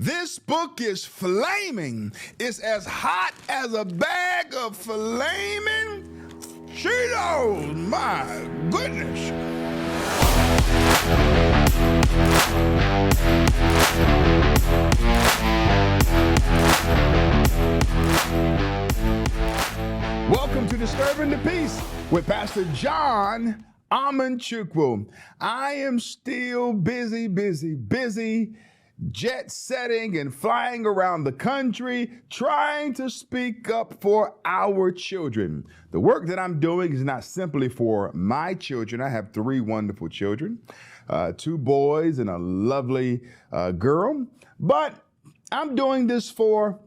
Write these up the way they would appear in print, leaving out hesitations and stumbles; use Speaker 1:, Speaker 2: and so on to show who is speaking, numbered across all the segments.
Speaker 1: This book is flaming. It's as hot as a bag of flaming Cheetos. My goodness. Welcome to Disturbing the Peace with Pastor John Amanchukwu. I am still busy jet setting and flying around the country trying to speak up for our children. The work that I'm doing is not simply for my children. I have three wonderful children, two boys and a lovely girl, but I'm doing this for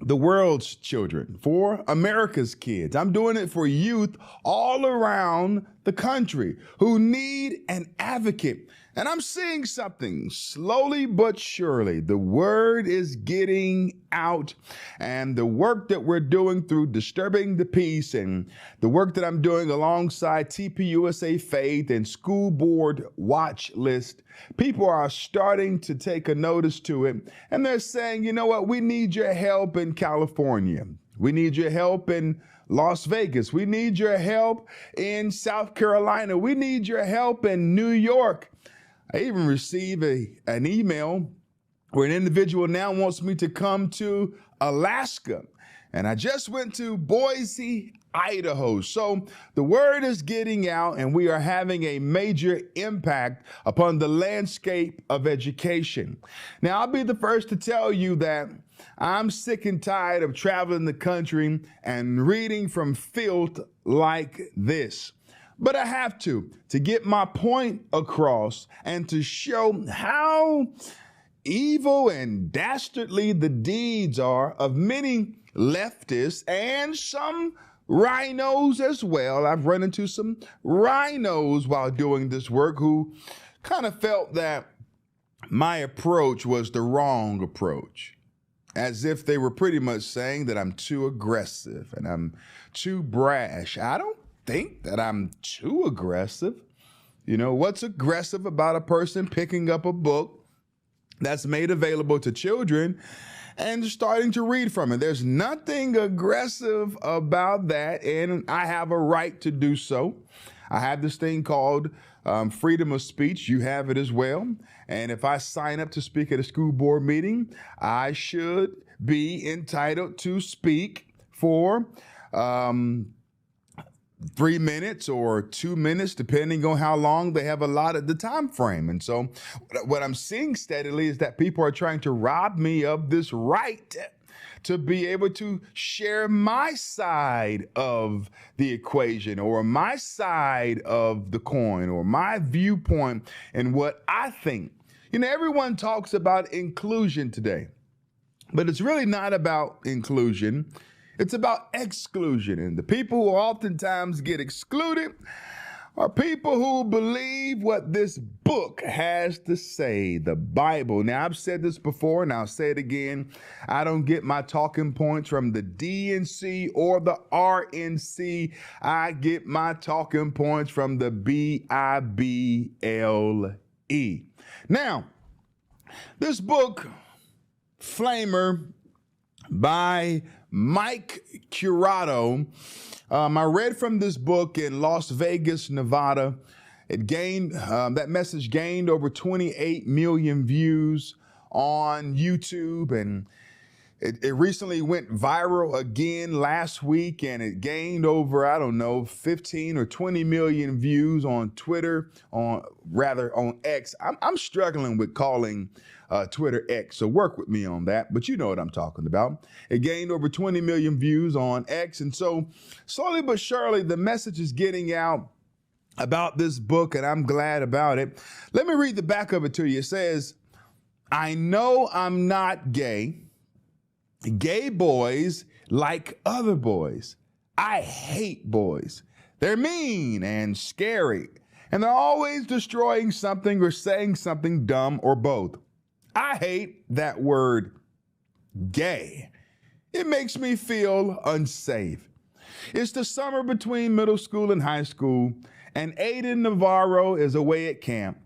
Speaker 1: the world's children, for America's kids. I'm doing it for youth all around the country who need an advocate. And I'm seeing something slowly but surely. The word is getting out, and the work that we're doing through Disturbing the Peace and the work that I'm doing alongside TPUSA Faith and School Board Watch List, people are starting to take a notice to it. And they're saying, you know what, we need your help in California. We need your help in Las Vegas. We need your help in South Carolina. We need your help in New York. I even received an email where an individual now wants me to come to Alaska. And I just went to Boise, Idaho. So the word is getting out, and we are having a major impact upon the landscape of education. Now, I'll be the first to tell you that I'm sick and tired of traveling the country and reading from filth like this. But I have to get my point across and to show how evil and dastardly the deeds are of many leftists and some rhinos as well. I've run into some rhinos while doing this work who kind of felt that my approach was the wrong approach, as if they were pretty much saying that I'm too aggressive and I'm too brash. I don't think that I'm too aggressive. You know, what's aggressive about a person picking up a book that's made available to children and starting to read from it? There's nothing aggressive about that, and I have a right to do so. I have this thing called freedom of speech. You have it as well. And if I sign up to speak at a school board meeting, I should be entitled to speak for 3 minutes or 2 minutes, depending on how long they have allotted the time frame. And so what I'm seeing steadily is that people are trying to rob me of this right to be able to share my side of the equation or my side of the coin or my viewpoint and what I think. You know, everyone talks about inclusion today, but it's really not about inclusion. It's about exclusion. And the people who oftentimes get excluded are people who believe what this book has to say, the Bible. Now, I've said this before, and I'll say it again. I don't get my talking points from the DNC or the RNC. I get my talking points from the Bible. Now, this book, FLAMER, by Mike Curato. I read from this book in Las Vegas, Nevada. It gained, that message gained over 28 million views on YouTube, and it recently went viral again last week, and it gained over, 15 or 20 million views on Twitter, on X. I'm struggling with calling Twitter X, so work with me on that, but you know what I'm talking about. It gained over 20 million views on X, and so slowly but surely the message is getting out about this book, and I'm glad about it. Let me read the back of it to you. It says, "I know I'm not gay. Gay boys like other boys. I hate boys. They're mean and scary, and they're always destroying something or saying something dumb or both. I hate that word gay. It makes me feel unsafe. It's the summer between middle school and high school, and Aiden Navarro is away at camp.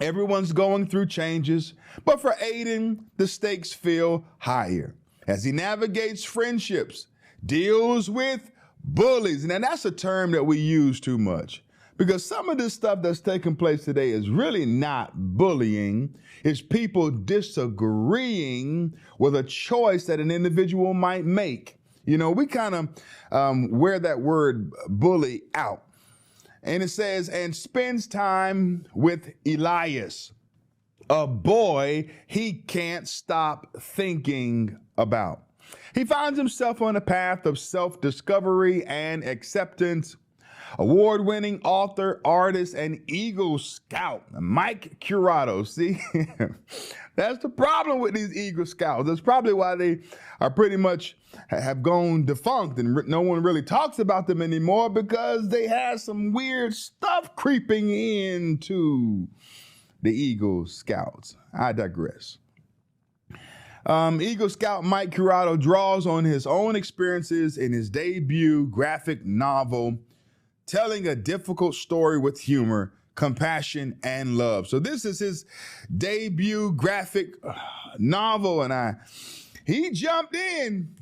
Speaker 1: Everyone's going through changes, but for Aiden, the stakes feel higher as he navigates friendships, deals with bullies. Now, that's a term that we use too much because some of this stuff that's taking place today is really not bullying. It's people disagreeing with a choice that an individual might make. You know, we kind of wear that word bully out. And it says, and spends time with Elias, a boy he can't stop thinking about. He finds himself on a path of self-discovery and acceptance. Award-winning author, artist, and Eagle Scout, Mike Curato. See, that's the problem with these Eagle Scouts. That's probably why they are pretty much have gone defunct and no one really talks about them anymore, because they had some weird stuff creeping into the Eagle Scouts. I digress. Eagle Scout Mike Curato draws on his own experiences in his debut graphic novel, telling a difficult story with humor, compassion, and love. So this is his debut graphic novel, and he jumped in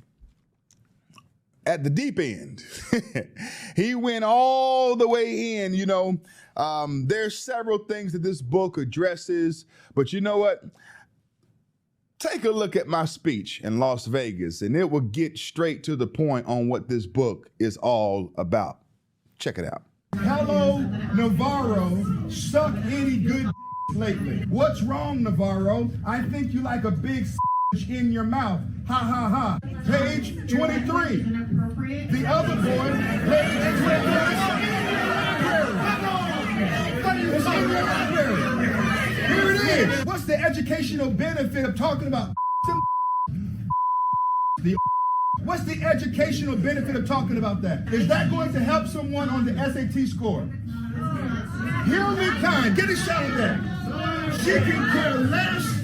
Speaker 1: at the deep end. He went all the way in. You know, there's several things that this book addresses, but you know what? Take a look at my speech in Las Vegas, and it will get straight to the point on what this book is all about. Check it out. Hello, Navarro. Suck any good lately. What's wrong, Navarro? I think you like a big in your mouth. Ha ha ha. Page 23. The other boy, page 23. Here it is. What's the educational benefit of talking about the What's the educational benefit of talking about that? Is that going to help someone on the SAT score? Hear me kind. Get a shot at that. She can care less.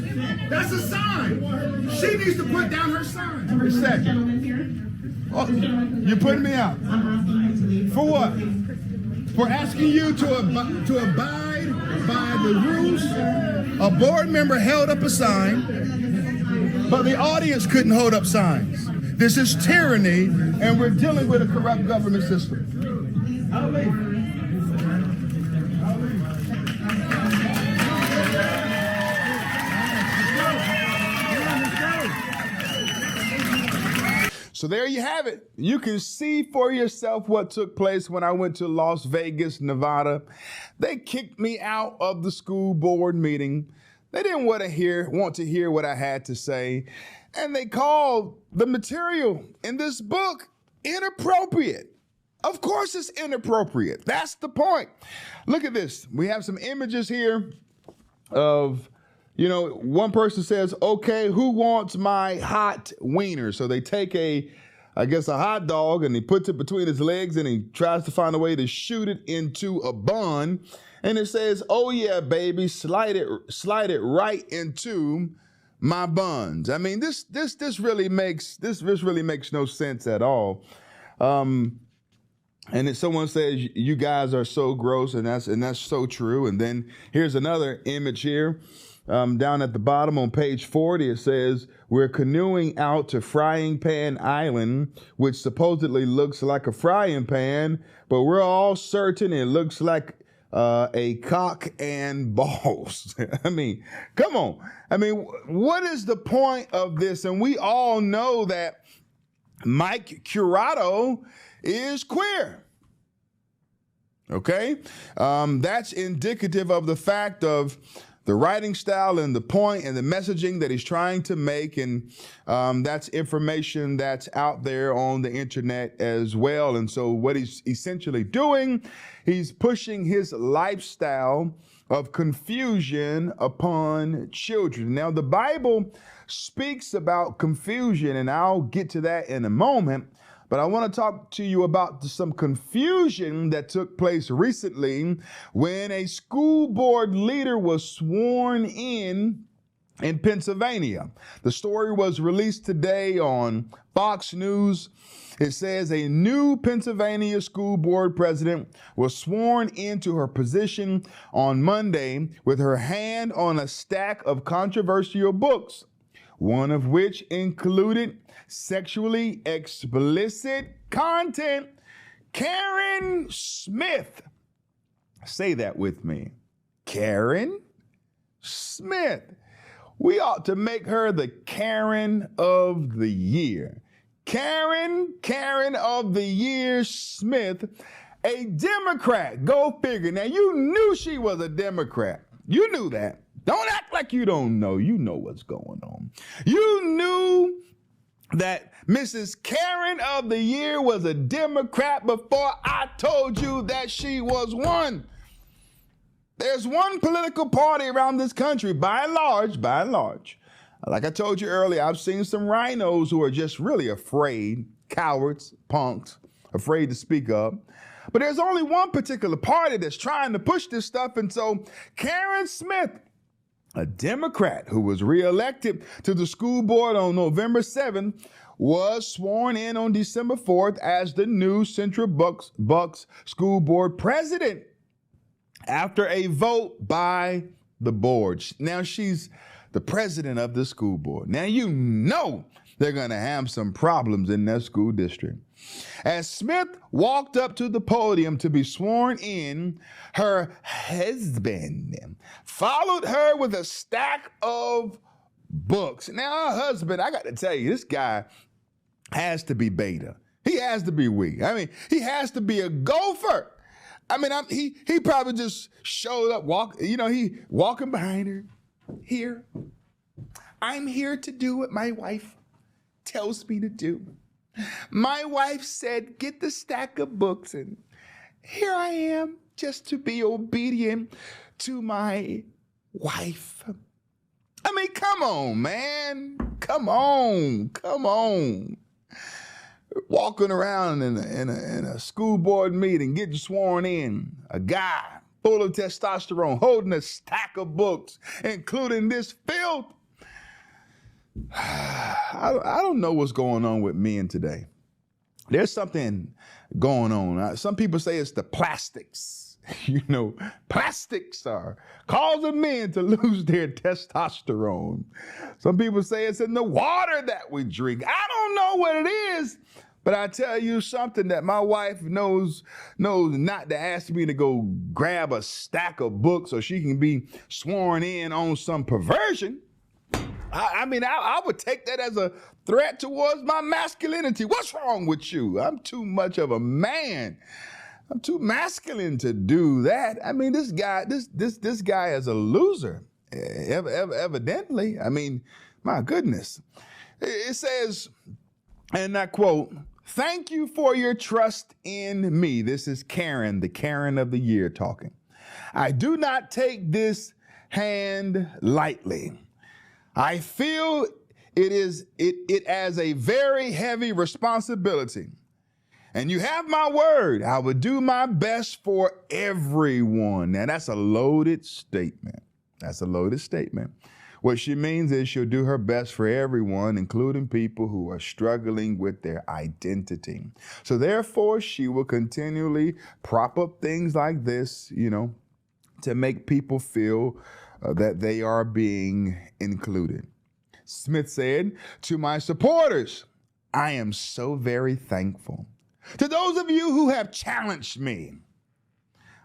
Speaker 1: That's a sign. She needs to put down her sign. For a second. Oh, you're putting me out. For what? For asking you to abide by the rules. A board member held up a sign, but the audience couldn't hold up signs. This is tyranny, and we're dealing with a corrupt government system. I'll leave. So there you have it. You can see for yourself what took place when I went to Las Vegas, Nevada. They kicked me out of the school board meeting. They didn't want to hear what I had to say. And they called the material in this book inappropriate. Of course it's inappropriate. That's the point. Look at this. We have some images here of, you know, one person says, okay, who wants my hot wiener? So they take a hot dog and he puts it between his legs and he tries to find a way to shoot it into a bun. And it says, oh yeah, baby, slide it right into my buns. I mean, this really makes no sense at all. And then someone says, you guys are so gross, and that's so true. And then here's another image here. Down at the bottom on page 40, it says, we're canoeing out to Frying Pan Island, which supposedly looks like a frying pan, but we're all certain it looks like a cock and balls. I mean, come on. I mean, what is the point of this? And we all know that Mike Curato is queer. Okay? That's indicative of the fact of the writing style and the point and the messaging that he's trying to make. And that's information that's out there on the internet as well. And so what he's essentially doing, he's pushing his lifestyle of confusion upon children. Now, the Bible speaks about confusion, and I'll get to that in a moment. But I want to talk to you about some confusion that took place recently when a school board leader was sworn in in Pennsylvania. The story was released today on Fox News. It says a new Pennsylvania school board president was sworn into her position on Monday with her hand on a stack of controversial books, one of which included sexually explicit content. Karen Smith. Say that with me. Karen Smith. We ought to make her the Karen of the Year. Karen of the Year Smith, a Democrat. Go figure. Now, you knew she was a Democrat. You knew that. Don't act like you don't know. You know what's going on. You knew that Mrs. Karen of the Year was a Democrat before I told you that she was one. There's one political party around this country, by and large. Like I told you earlier, I've seen some rhinos who are just really afraid, cowards, punks, afraid to speak up. But there's only one particular party that's trying to push this stuff. And so Karen Smith, a Democrat who was reelected to the school board on November 7th, was sworn in on December 4th as the new Central Bucks school board president after a vote by the board. Now she's the president of the school board. Now you know they're going to have some problems in that school district. As Smith walked up to the podium to be sworn in, her husband followed her with a stack of books. Now her husband, I got to tell you, this guy has to be beta. He has to be weak. I mean, he has to be a gopher. I mean, he probably just showed up, he walking behind her. Here, I'm here to do what my wife tells me to do. My wife said, get the stack of books, and here I am just to be obedient to my wife. I mean, come on, man. Come on. Walking around in a school board meeting, getting sworn in, a guy full of testosterone, holding a stack of books, including this filth. I don't know what's going on with men today. There's something going on. Some people say it's the plastics. Plastics are causing men to lose their testosterone. Some people say it's in the water that we drink. I don't know what it is, but I tell you something that my wife knows not to ask me to go grab a stack of books so she can be sworn in on some perversion. I would take that as a threat towards my masculinity. What's wrong with you? I'm too much of a man. I'm too masculine to do that. I mean, this guy is a loser, evidently. I mean, my goodness. It says, and I quote, "Thank you for your trust in me." This is Karen, the Karen of the Year talking. "I do not take this hand lightly. I feel it as a very heavy responsibility. And you have my word, I will do my best for everyone." Now, that's a loaded statement. What she means is she'll do her best for everyone, including people who are struggling with their identity. So therefore, she will continually prop up things like this, to make people feel that they are being included. Smith said, "To my supporters, I am so very thankful. To those of you who have challenged me,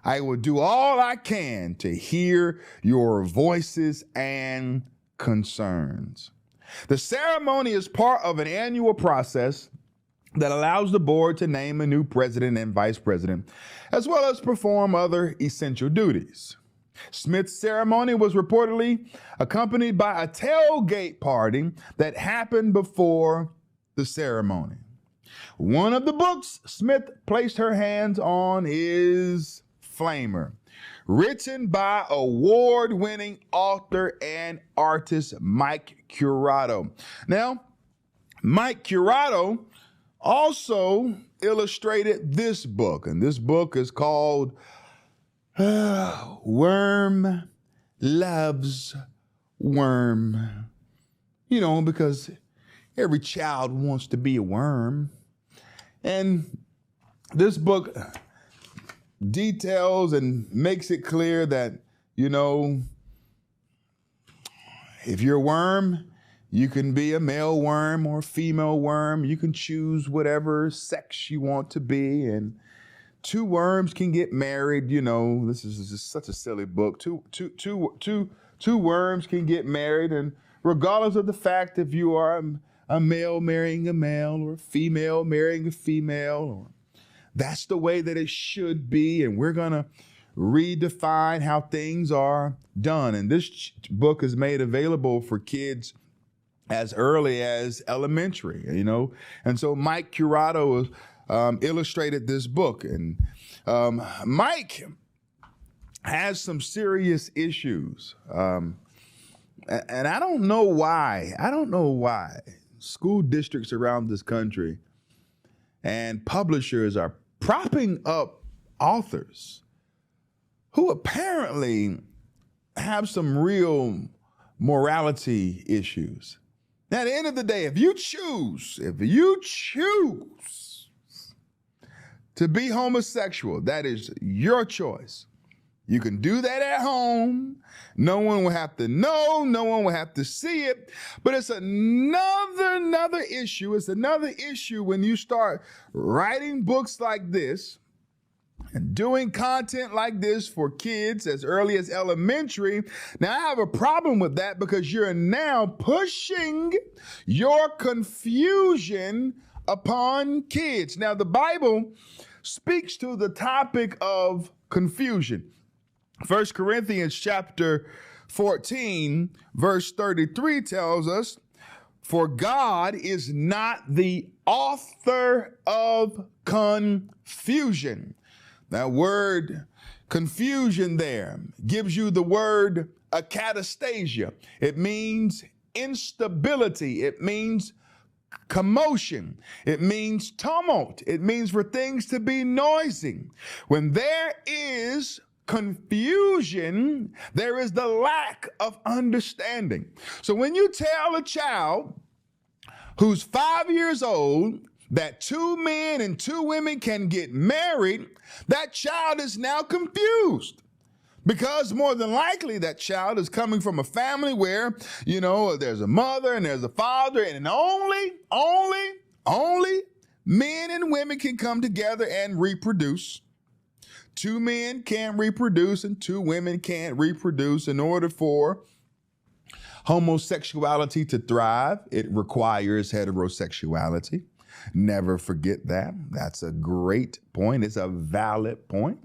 Speaker 1: I will do all I can to hear your voices and concerns." The ceremony is part of an annual process that allows the board to name a new president and vice president, as well as perform other essential duties. Smith's ceremony was reportedly accompanied by a tailgate party that happened before the ceremony. One of the books Smith placed her hands on is FLAMER, written by award-winning author and artist Mike Curato. Now, Mike Curato also illustrated this book, and this book is called Worm Loves worm, because every child wants to be a worm. And this book details and makes it clear that, if you're a worm, you can be a male worm or a female worm. You can choose whatever sex you want to be. And two worms can get married. This is just such a silly book. Two worms can get married. And regardless of the fact if you are a male marrying a male or a female marrying a female, that's the way that it should be. And we're going to redefine how things are done. And this book is made available for kids as early as elementary, And so Mike Curato illustrated this book. And Mike has some serious issues. And I don't know why. School districts around this country and publishers are propping up authors who apparently have some real morality issues. Now, at the end of the day, if you choose to be homosexual, that is your choice. You can do that at home. No one will have to know. No one will have to see it. But it's another issue. It's another issue when you start writing books like this and doing content like this for kids as early as elementary. Now, I have a problem with that because you're now pushing your confusion upon kids. Now, the Bible speaks to the topic of confusion. 1 Corinthians chapter 14, verse 33 tells us, "For God is not the author of confusion." That word confusion there gives you the word acatastasia. It means instability. It means commotion. It means tumult. It means for things to be noisy. When there is confusion, there is the lack of understanding. So when you tell a child who's 5 years old that 2 men and 2 women can get married, that child is now confused. Because more than likely that child is coming from a family where, there's a mother and there's a father, and only men and women can come together and reproduce. 2 men can't reproduce and 2 women can't reproduce. In order for homosexuality to thrive, it requires heterosexuality. Never forget that. That's a great point. It's a valid point.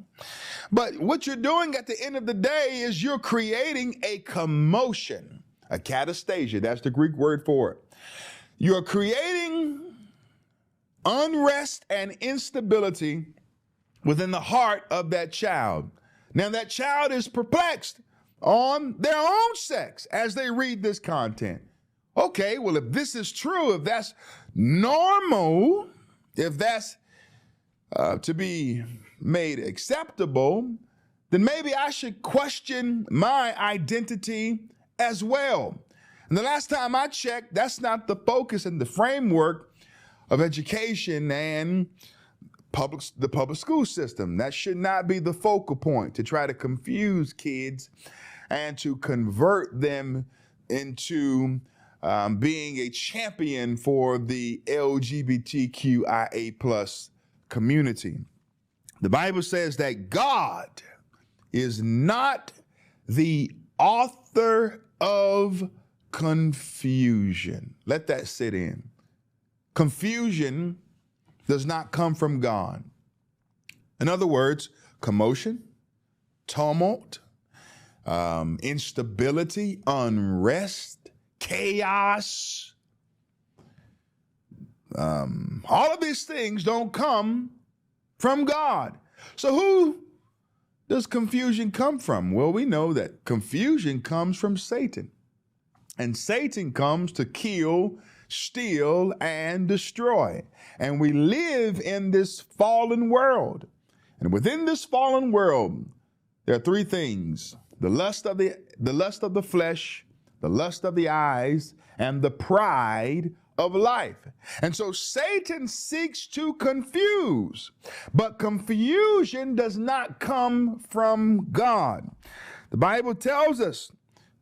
Speaker 1: But what you're doing at the end of the day is you're creating a commotion, a catastasia. That's the Greek word for it. You're creating unrest and instability within the heart of that child. Now that child is perplexed on their own sex as they read this content. Okay, well, if this is true, if that's normal, if that's to be made acceptable, then maybe I should question my identity as well. And the last time I checked, that's not the focus and the framework of education and the public school system. That should not be the focal point, to try to confuse kids and to convert them into being a champion for the LGBTQIA plus community. The Bible says that God is not the author of confusion. Let that sit in. Confusion does not come from God. In other words, commotion, tumult, instability, unrest, chaos, all of these things don't come from God. So who does confusion come from? Well, we know that confusion comes from Satan. And Satan comes to kill, steal, and destroy. And we live in this fallen world. And within this fallen world, there are 3 things: the lust of the flesh, the lust of the eyes, and the pride of life. And so Satan seeks to confuse, but confusion does not come from God. The Bible tells us,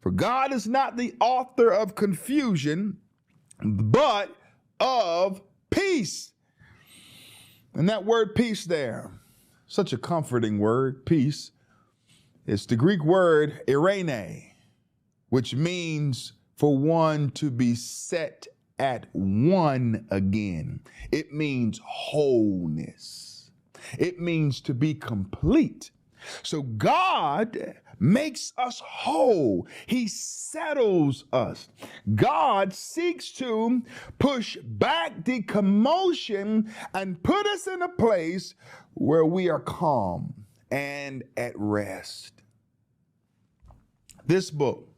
Speaker 1: for God is not the author of confusion, but of peace. And that word peace there, such a comforting word, peace. It's the Greek word eirene, which means for one to be set at one again. It means wholeness. It means to be complete. So God makes us whole. He settles us. God seeks to push back the commotion and put us in a place where we are calm and at rest. This book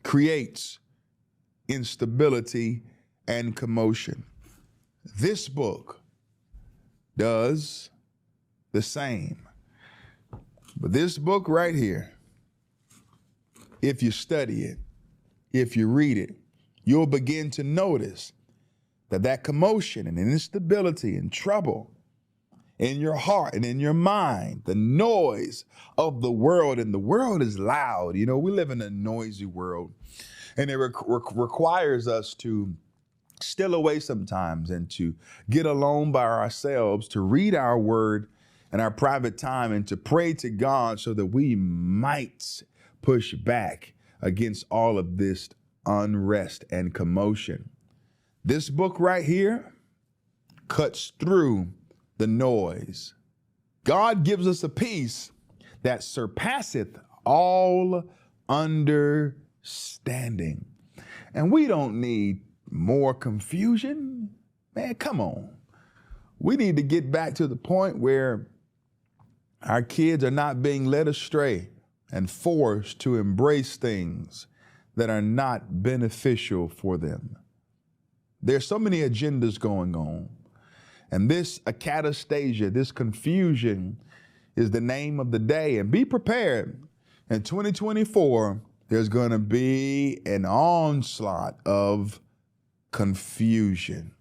Speaker 1: creates instability and commotion. This book does the same. But this book right here, if you study it, if you read it, you'll begin to notice that commotion and instability and trouble in your heart and in your mind, the noise of the world, and the world is loud. You know, we live in a noisy world, and it requires us to still away sometimes and to get alone by ourselves, to read our word in our private time and to pray to God so that we might push back against all of this unrest and commotion. This book right here cuts through the noise. God gives us a peace that surpasseth all understanding. And we don't need more confusion. Man, come on. We need to get back to the point where our kids are not being led astray and forced to embrace things that are not beneficial for them. There's so many agendas going on. And this acatastasia, this confusion, is the name of the day. And be prepared. In 2024, there's going to be an onslaught of confusion.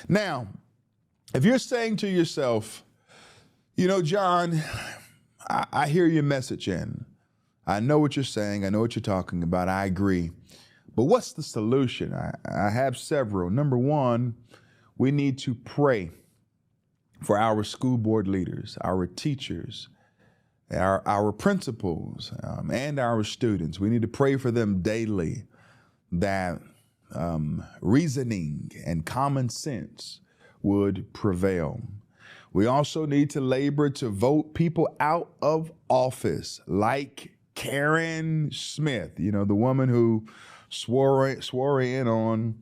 Speaker 1: Now, if you're saying to yourself, you know, John, I hear your message and I know what you're saying. I know what you're talking about. I agree. But what's the solution? I have several. Number one, we need to pray for our school board leaders, our teachers, our principals, and our students. We need to pray for them daily that reasoning and common sense would prevail. We also need to labor to vote people out of office, like Karen Smith, you know, the woman who swore in on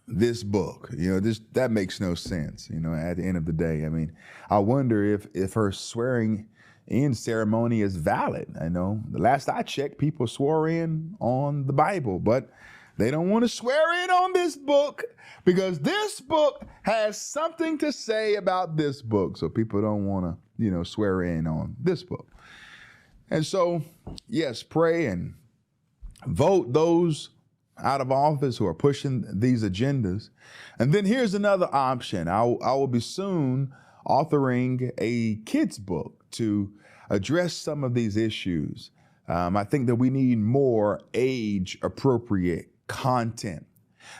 Speaker 1: this book. You know, that makes no sense, you know, at the end of the day. I mean, I wonder if her swearing in ceremony is valid. I know the last I checked, people swore in on the Bible, but they don't want to swear in on this book because this book has something to say about this book. So people don't want to, you know, swear in on this book. And so, yes, pray and vote those out of office who are pushing these agendas. And then here's another option. I will be soon authoring a kids book to address some of these issues. I think that we need more age-appropriate content.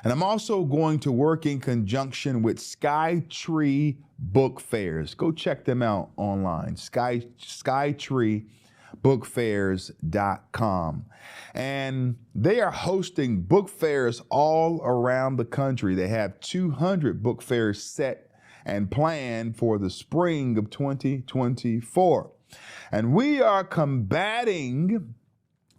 Speaker 1: And I'm also going to work in conjunction with Skytree Book Fairs. Go check them out online, skytreebookfairs.com. And they are hosting book fairs all around the country. They have 200 book fairs set and planned for the spring of 2024. And we are combating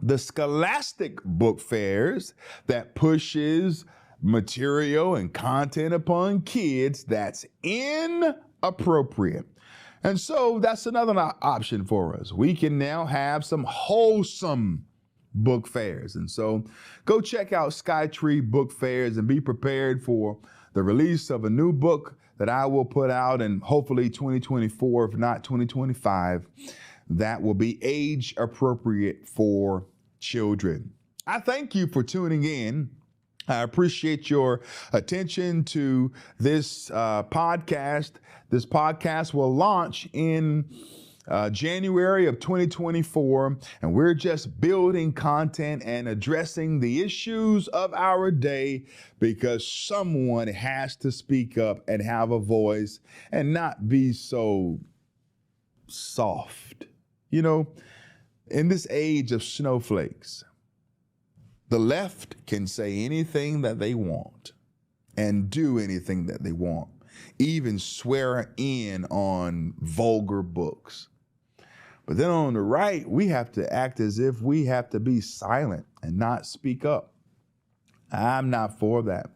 Speaker 1: the scholastic book fairs that pushes material and content upon kids that's inappropriate. And so that's another option for us. We can now have some wholesome book fairs. And so go check out Skytree Book Fairs and be prepared for the release of a new book that I will put out in hopefully 2024, if not 2025, that will be age appropriate for children. I thank you for tuning in. I appreciate your attention to this podcast. This podcast will launch in January of 2024, and we're just building content and addressing the issues of our day because someone has to speak up and have a voice and not be so soft. You know, in this age of snowflakes, the left can say anything that they want and do anything that they want, even swear in on vulgar books. But then on the right, we have to act as if we have to be silent and not speak up. I'm not for that.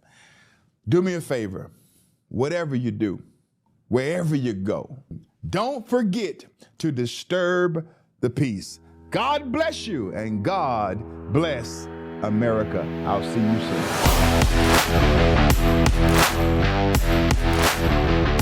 Speaker 1: Do me a favor, whatever you do, wherever you go, don't forget to disturb the peace. God bless you and God bless America. I'll see you soon.